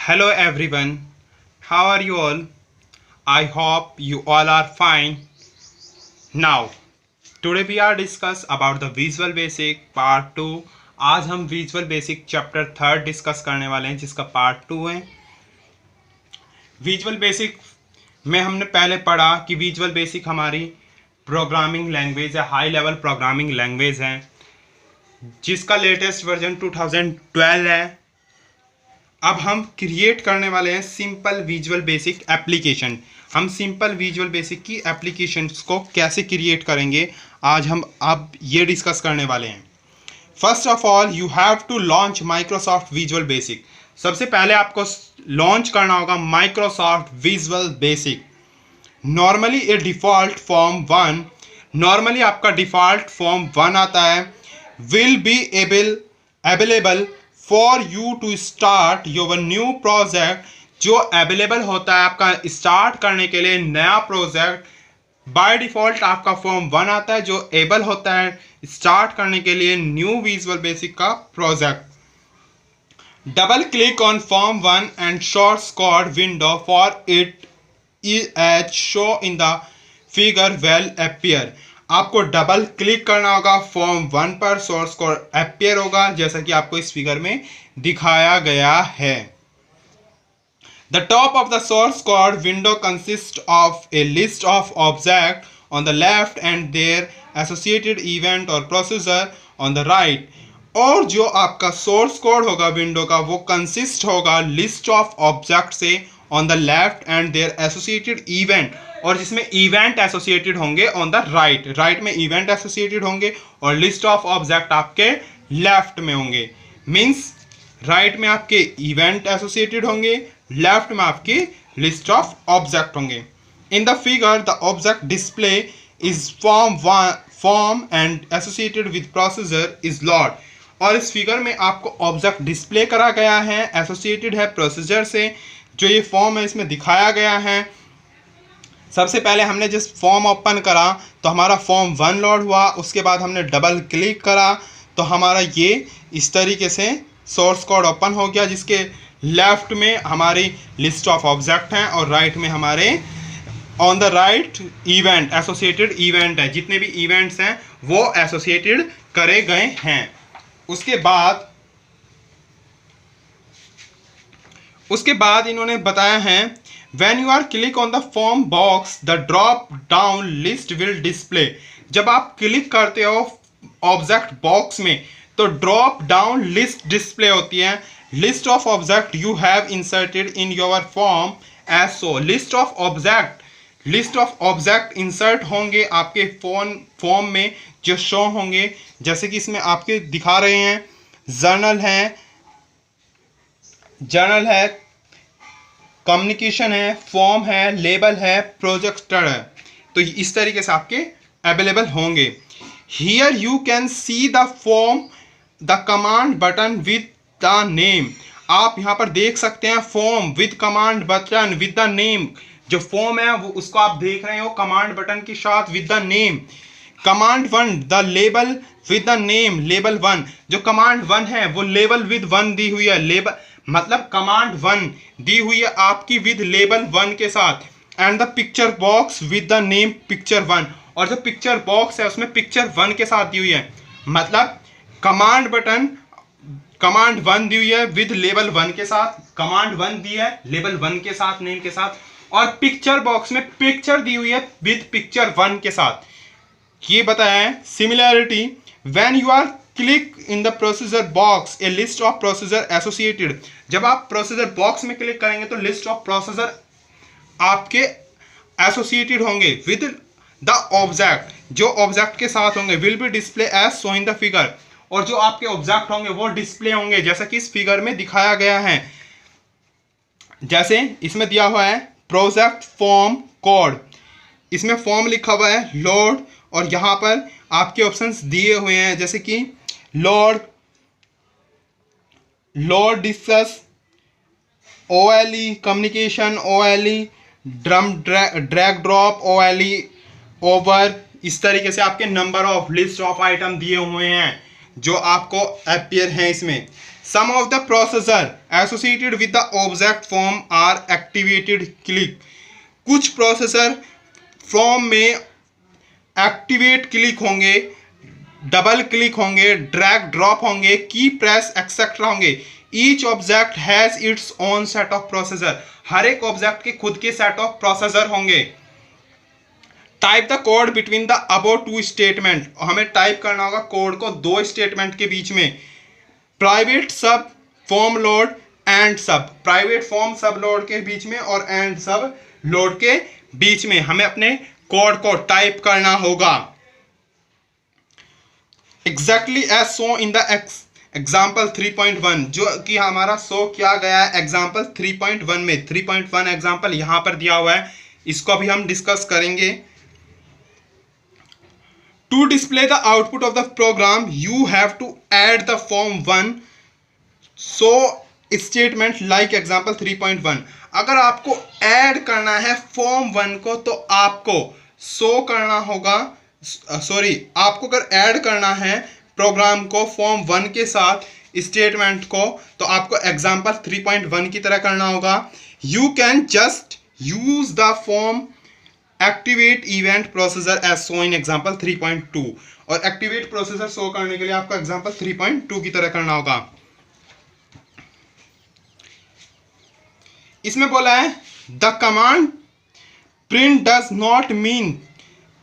Hello everyone, how are you all? I hope you all are fine. Now, today we are discuss about the Visual Basic Part 2. आज हम Visual Basic Chapter 3 discuss करने वाले हैं जिसका Part 2 है. Visual Basic में हमने पहले पढ़ा कि Visual Basic हमारी प्रोग्रामिंग लैंग्वेज है, हाई लेवल प्रोग्रामिंग लैंग्वेज है जिसका लेटेस्ट वर्जन 2012 है. अब हम क्रिएट करने वाले हैं सिंपल विजुअल बेसिक एप्लीकेशन. हम सिंपल विजुअल बेसिक की एप्लीकेशंस को कैसे क्रिएट करेंगे आज हम अब ये डिस्कस करने वाले हैं. First of all you have to launch Microsoft Visual Basic. सबसे पहले आपको लॉन्च करना होगा Microsoft Visual Basic. Normally a default form 1, normally आपका डिफ़ॉल्ट फॉर्म 1 आता है, will be available for you to start your new project. जो available होता है आपका स्टार्ट करने के लिए नया प्रोजेक्ट. बाय डिफ़ॉल्ट आपका फॉर्म 1 आता है जो एबल होता है स्टार्ट करने के लिए न्यू विजुअल बेसिक का project. Double click on form 1 and source code window for it as show in the figure will appear. आपको डबल क्लिक करना होगा फॉर्म 1 पर, सोर्स कोड अपीयर होगा जैसा कि आपको इस फिगर में दिखाया गया है. The top of the source code window consist of a list of object on the left and their associated event or procedure on the right. और जो आपका सोर्स कोड होगा विंडो का वो कंसिस्ट होगा लिस्ट ऑफ ऑब्जेक्ट से on the left and their associated event, और जिसमें इवेंट एसोसिएटेड होंगे ऑन द राइट. राइट में इवेंट एसोसिएटेड होंगे और लिस्ट ऑफ ऑब्जेक्ट आपके लेफ्ट में होंगे. मीन्स राइट में आपके इवेंट एसोसिएटेड होंगे, लेफ्ट में आपकी लिस्ट ऑफ ऑब्जेक्ट होंगे. इन the figure the object display is form and associated with procedure is lot. और इस फिगर में आपको ऑब्जेक्ट डिस्प्ले करा गया है, एसोसिएटेड है प्रोसीजर से. जो ये फॉर्म है इसमें दिखाया गया है. सबसे पहले हमने जिस फॉर्म ओपन करा तो हमारा फॉर्म 1 लोड हुआ, उसके बाद हमने डबल क्लिक करा तो हमारा ये इस तरीके से सोर्स कोड ओपन हो गया जिसके लेफ्ट में हमारी लिस्ट ऑफ ऑब्जेक्ट हैं और राइट में हमारे on the right event associated event है. जितने भी इवेंट्स हैं वो एसोसिएटेड करे गए हैं. उसके बाद इन्होंने बताया है When you are click on the form box, the drop down list will display. जब आप क्लिक करते हो ऑब्जेक्ट बॉक्स में तो ड्रॉप डाउन लिस्ट डिस्प्ले होती है. List of object you have inserted in your form as show. List of object insert होंगे आपके फॉर्म में जो शो होंगे जैसे कि इसमें आपके दिखा रहे हैं. जर्नल है, कम्युनिकेशन है, फॉर्म है, लेबल है, प्रोजेक्टर है. तो इस तरीके से आपके अवेलेबल होंगे. Here you can see the form the command button with the name. आप यहाँ पर देख सकते हैं form with command button with the name. जो फॉर्म है वो उसको आप देख रहे हो कमांड बटन के साथ with the name. Command 1 the label with the name label 1. जो कमांड 1 है वो लेबल विद 1 दी हुई है. लेबल मतलब कमांड 1 दी हुई है आपकी विद लेबल 1 के साथ. And the picture box with the name picture 1. और जो पिक्चर बॉक्स है उसमें पिक्चर 1 के साथ दी हुई है. मतलब कमांड बटन कमांड 1 दी हुई है विद लेबल 1 के साथ, कमांड 1 दी है लेबल 1 के साथ, नेम के साथ, और पिक्चर बॉक्स में पिक्चर दी हुई है विद पिक्चर 1 के साथ. ये बताया है. Similarity when you are click in the procedure box a list of procedure associated. जब आप प्रोसीजर बॉक्स में क्लिक करेंगे तो लिस्ट ऑफ प्रोसीजर आपके एसोसिएटेड होंगे विद द ऑब्जेक्ट. जो ऑब्जेक्ट के साथ होंगे will be display as show in the figure. और जो आपके ऑब्जेक्ट होंगे वो डिस्प्ले होंगे जैसा कि इस फिगर में दिखाया गया है. जैसे इसमें दिया हुआ है प्रोजेक्ट फॉर्म कोड. इसमें फॉर्म लिखा हुआ है लोड और यहाँ पर आपके ऑप्शंस दिए हुए हैं जैसे कि load discuss, OLE communication, OLE drag drop, OLE over. इस तरीके से आपके number of list of item दिए हुए हैं जो आपको अपीयर हैं इसमें. Some of the processor associated with the object form are activated click. कुछ प्रोसेसर फॉर्म में एक्टिवेट क्लिक होंगे, डबल क्लिक होंगे, ड्रैग ड्रॉप होंगे, की प्रेस एक्सेट्रा होंगे। Each object has its own set of processor. हर एक object के खुद के सेट ऑफ प्रोसेसर होंगे। Type the code between the above two statement. हमें टाइप करना होगा कोड को दो स्टेटमेंट के बीच में। प्राइवेट सब फॉर्म लोड एंड सब। प्राइवेट फॉर्म सब लोड के बीच में और एंड सब लोड के बीच में हमें अपने कोड को टाइप करना होगा। Exactly as show in the example 3.1, जो कि हमारा शो किया गया है एग्जाम्पल 3.1 में। 3.1 एग्जाम्पल यहां पर दिया हुआ है, इसको भी हम डिस्कस करेंगे। To display the output of the program, you have to add the form 1 so statement like example 3.1। अगर आपको ऐड करना है फॉर्म 1 को तो आपको करना होगा, आपको अगर ऐड करना है प्रोग्राम को फॉर्म 1 के साथ स्टेटमेंट को तो आपको एग्जाम्पल 3.1 की तरह करना होगा। You can just use the form activate event processor as show in example 3.2। और एक्टिवेट प्रोसेसर शो करने के लिए आपको एग्जाम्पल 3.2 की तरह करना होगा। इसमें बोला है the command print does not mean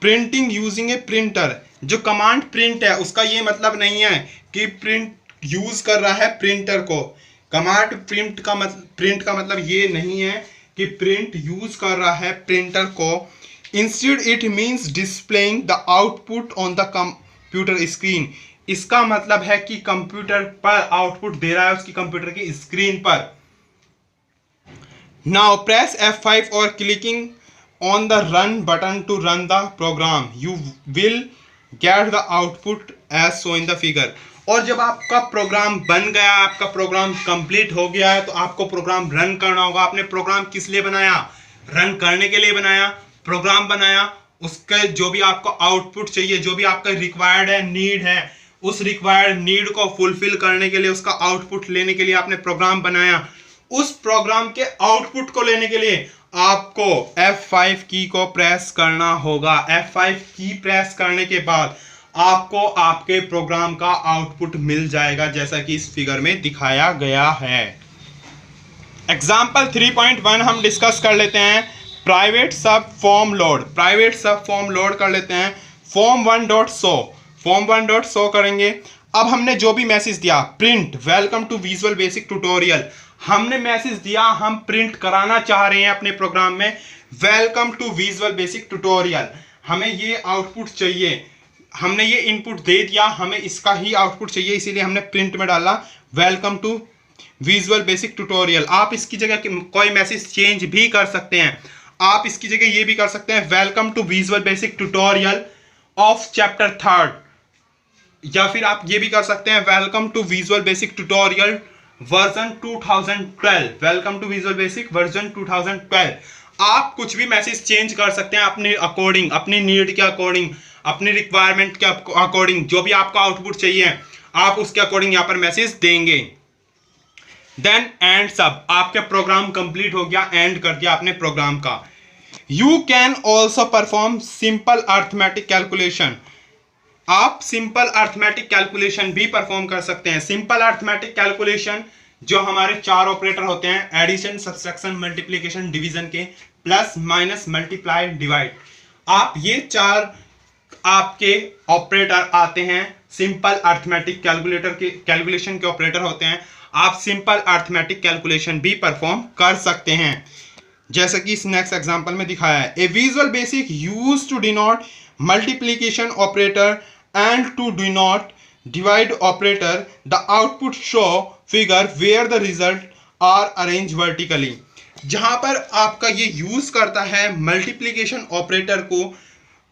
printing using A printer. जो कमांड प्रिंट है उसका ये मतलब नहीं है कि प्रिंट यूज कर रहा है प्रिंटर को। कमांड प्रिंट का मतलब ये नहीं है कि प्रिंट यूज कर रहा है प्रिंटर को। Instead it means displaying the output on the computer screen। इसका मतलब है कि कंप्यूटर पर आउटपुट दे रहा है उसकी कंप्यूटर की स्क्रीन पर। Now press F5 or clicking on the run button to run the program। You will get the output as shown in the figure। और जब आपका प्रोग्राम बन गया, आपका प्रोग्राम कंप्लीट हो गया है तो आपको प्रोग्राम रन करना होगा। आपने प्रोग्राम किस लिए बनाया? रन करने के लिए बनाया। प्रोग्राम बनाया, उसके जो भी आपको आउटपुट चाहिए, जो भी आपका रिक्वायर्ड है, नीड है, उस रिक्वायर्ड नीड को फुलफिल करने के लिए, उसका आउटपुट लेने के लिए आपने प्रोग्राम बनाया। उस प्रोग्राम के आउटपुट को लेने के लिए आपको F5 की को प्रेस करना होगा। F5 की प्रेस करने के बाद आपको आपके प्रोग्राम का आउटपुट मिल जाएगा, जैसा कि इस फिगर में दिखाया गया है। एग्जाम्पल 3.1 हम डिस्कस कर लेते हैं। प्राइवेट सब फॉर्म लोड। प्राइवेट सब फॉर्म लोड कर लेते हैं। फॉर्म 1.show, फॉर्म 1.show करेंगे। अब हमने जो भी मैसेज दिया, print welcome to Visual Basic tutorial, हमने मैसेज दिया, हम प्रिंट कराना चाह रहे हैं अपने प्रोग्राम में welcome to Visual Basic tutorial. हमें ये आउटपुट चाहिए, हमने ये इनपुट दे दिया, हमें इसका ही आउटपुट चाहिए, इसीलिए हमने प्रिंट में डाला welcome to Visual Basic tutorial. आप इसकी जगह कोई मैसेज चेंज भी कर सकते हैं। आप इसकी जगह ये भी कर सकते हैं welcome to Visual Basic tutorial of chapter 3, या फिर आप ये भी कर सकते हैं welcome to Visual Basic tutorial version 2012, welcome to Visual Basic version 2012। आप कुछ भी मैसेज चेंज कर सकते हैं अपने अकॉर्डिंग, अपनी नीड के अकॉर्डिंग, अपनी रिक्वायरमेंट के अकॉर्डिंग। जो भी आपका आउटपुट चाहिए आप उसके अकॉर्डिंग यहाँ पर मैसेज देंगे। देन एंड सब, आपका प्रोग्राम कंप्लीट हो गया, एंड कर दिया आपने प्रोग्राम का। You can also perform simple arithmetic calculation. आप सिंपल अर्थमेटिक कैलकुलेशन भी परफॉर्म कर सकते हैं। सिंपल अर्थमेटिक कैलकुलेशन जो हमारे 4 ऑपरेटर होते हैं, एडिशन, सब्सट्रैक्शन, मल्टीप्लिकेशन, डिवीजन के, प्लस, माइनस, मल्टीप्लाई, डिवाइड, आप ये 4 आपके ऑपरेटर आते हैं, सिंपल अर्थमेटिक कैलकुलेशन के ऑपरेटर होते हैं। आप सिंपल अर्थमेटिक कैलकुलेशन भी परफॉर्म कर सकते हैं, जैसा कि इस नेक्स्ट एग्जांपल में दिखाया है। A visual basic used to denote multiplication operator and to denote divide operator. The output show figure where the result are arrange vertically. जहां पर आपका ये यूज करता है मल्टीप्लिकेशन ऑपरेटर को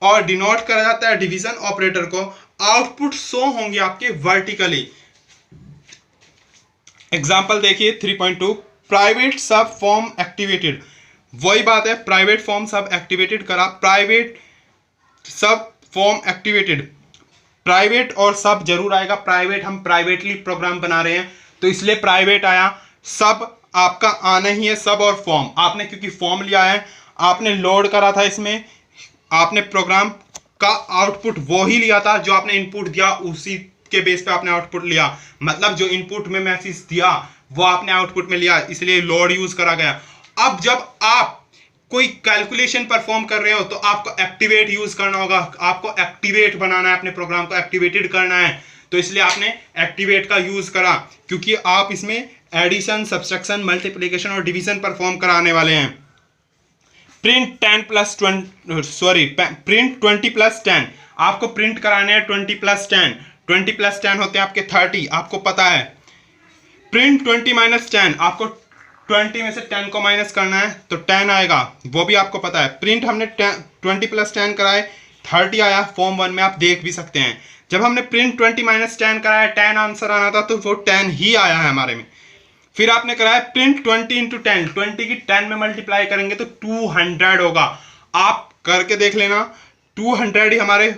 और डिनोट करा जाता है डिवीजन ऑपरेटर को, आउटपुट शो होंगे आपके वर्टिकली। एग्जाम्पल देखिए 3.2, प्राइवेट सब फॉर्म एक्टिवेटेड। वही बात है, प्राइवेट फॉर्म सब एक्टिवेटेड करा, प्राइवेट सब फॉर्म एक्टिवेटेड। प्राइवेट और सब जरूर आएगा। प्राइवेट, हम प्राइवेटली प्रोग्राम बना रहे हैं तो इसलिए प्राइवेट आया। सब आपका आना ही है, सब और फॉर्म। आपने क्योंकि फॉर्म लिया है, आपने लोड करा था इसमें, आपने प्रोग्राम का आउटपुट वो ही लिया था जो आपने इनपुट दिया, उसी के बेस पे आपने आउटपुट लिया। मतलब जो इनपुट में मैसेज दिया वो आपने आउटपुट में लिया, इसलिए लोड यूज करा गया। अब जब आप कोई कैलकुलेशन परफॉर्म कर रहे हो तो आपको एक्टिवेट यूज करना होगा, आपको एक्टिवेट बनाना है, अपने प्रोग्राम को एक्टिवेटेड करना है। तो इसलिए आपने एक्टिवेट का यूज करा, क्योंकि आप इसमें एडिशन, सब्सट्रैक्शन, मल्टीप्लिकेशन और डिवीजन परफॉर्म कराने वाले हैं। प्रिंट 20 प्लस 10, आपको प्रिंट कराने हैं 20 प्लस 10। 20 प्लस 10 होते हैं आपके 30, आपको पता है। प्रिंट 20 माइनस 10, आपको 20 में से 10 को माइनस करना है तो 10 आएगा, वो भी आपको पता है। प्रिंट हमने 20 प्लस 10 कराए, 30 आया। फॉर्म 1 में आप देख भी सकते हैं। जब हमने प्रिंट 20 माइनस 10 कराया, 10 आंसर आना था तो वो 10 ही आया है हमारे में। फिर आपने कराया प्रिंट 20 इंटू 10, 20 की 10 में मल्टीप्लाई करेंगे तो 200 होगा। आप करके देख लेना, 200 ही हमारे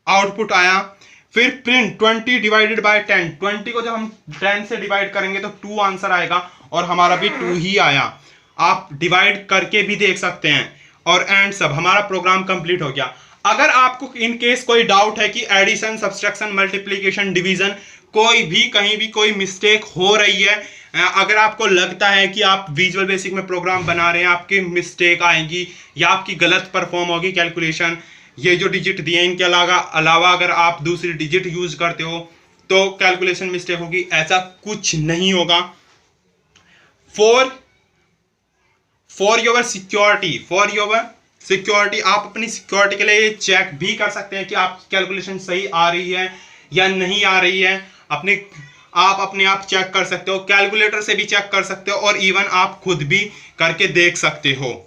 आउटपुट आया। फिर प्रिंट 20 डिवाइडेड बाय 10, 20 को जब हम 10 से डिवाइड करेंगे तो 2 आंसर आएगा, और हमारा भी 2 ही आया। आप डिवाइड करके भी देख सकते हैं। और एंड सब, हमारा प्रोग्राम कंप्लीट हो गया। अगर आपको इन केस कोई डाउट है कि एडिशन, सब्सट्रैक्शन, मल्टीप्लिकेशन, डिवीजन कोई भी कहीं भी कोई मिस्टेक हो रही है, अगर आपको लगता है कि आप विजुअल बेसिक में प्रोग्राम बना रहे हैं, आपकी मिस्टेक आएगी या आपकी गलत परफॉर्म होगी कैलकुलेशन, ये जो डिजिट दिए इनके अलावा अगर आप दूसरी डिजिट यूज करते हो तो कैलकुलेशन मिस्टेक होगी, ऐसा कुछ नहीं होगा। फॉर योर सिक्योरिटी, आप अपनी सिक्योरिटी के लिए चेक भी कर सकते हैं कि आपकी कैलकुलेशन सही आ रही है या नहीं आ रही है। आप अपने आप चेक कर सकते हो, कैलकुलेटर से भी चेक कर सकते हो, और इवन आप खुद भी करके देख सकते हो।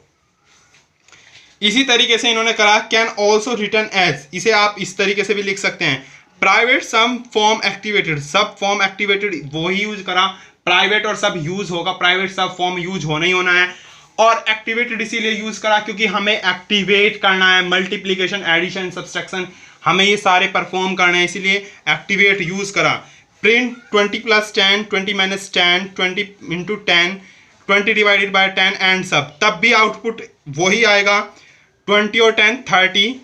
इसी तरीके से इन्होंने करा कैन ऑल्सो रिटर्न एज, इसे आप इस तरीके से भी लिख सकते हैं। प्राइवेट सम फॉर्म एक्टिवेटेड, सब फॉर्म एक्टिवेटेड वो ही यूज करा। प्राइवेट और सब यूज होगा, प्राइवेट सब फॉर्म यूज होना ही होना है। और एक्टिवेटेड इसीलिए यूज करा क्योंकि हमें एक्टिवेट करना है, मल्टीप्लिकेशन, एडिशन, सब्सट्रैक्शन हमें ये सारे परफॉर्म करना है, इसीलिए एक्टिवेट यूज करा। Print 20 plus 10, 20 minus 10, 20 into 10, 20 divided by 10 and सब, तब भी आउटपुट वही आएगा। 20 और 10 30,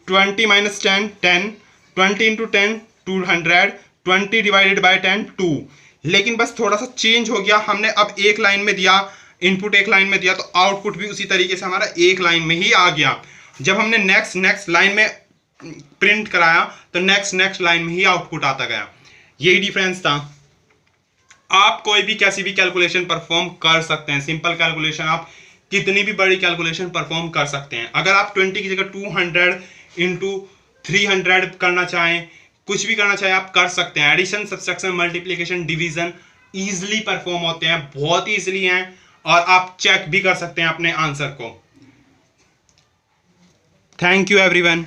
20 माइनस 10 10, 20 इंटू 10 200, 20 डिवाइडेड बाय 10 2। लेकिन बस थोड़ा सा चेंज हो गया, हमने अब एक लाइन में दिया, इनपुट एक लाइन में दिया, तो आउटपुट भी उसी तरीके से हमारा एक लाइन में ही आ गया। जब हमने नेक्स्ट लाइन में प्रिंट कराया तो नेक्स्ट लाइन में ही आउटपुट आता गया। यही डिफरेंस था। आप कोई भी कैसी भी कैलकुलेशन परफॉर्म कर सकते हैं, सिंपल कैलकुलेशन, आप कितनी भी बड़ी कैलकुलेशन परफॉर्म कर सकते हैं। अगर आप 20 की जगह 200 इंटू 300 करना चाहें, कुछ भी करना चाहें, आप कर सकते हैं। Addition, subtraction, multiplication, division easily perform होते हैं, बहुत ईजिली हैं, और आप चेक भी कर सकते हैं अपने आंसर को। Thank you everyone.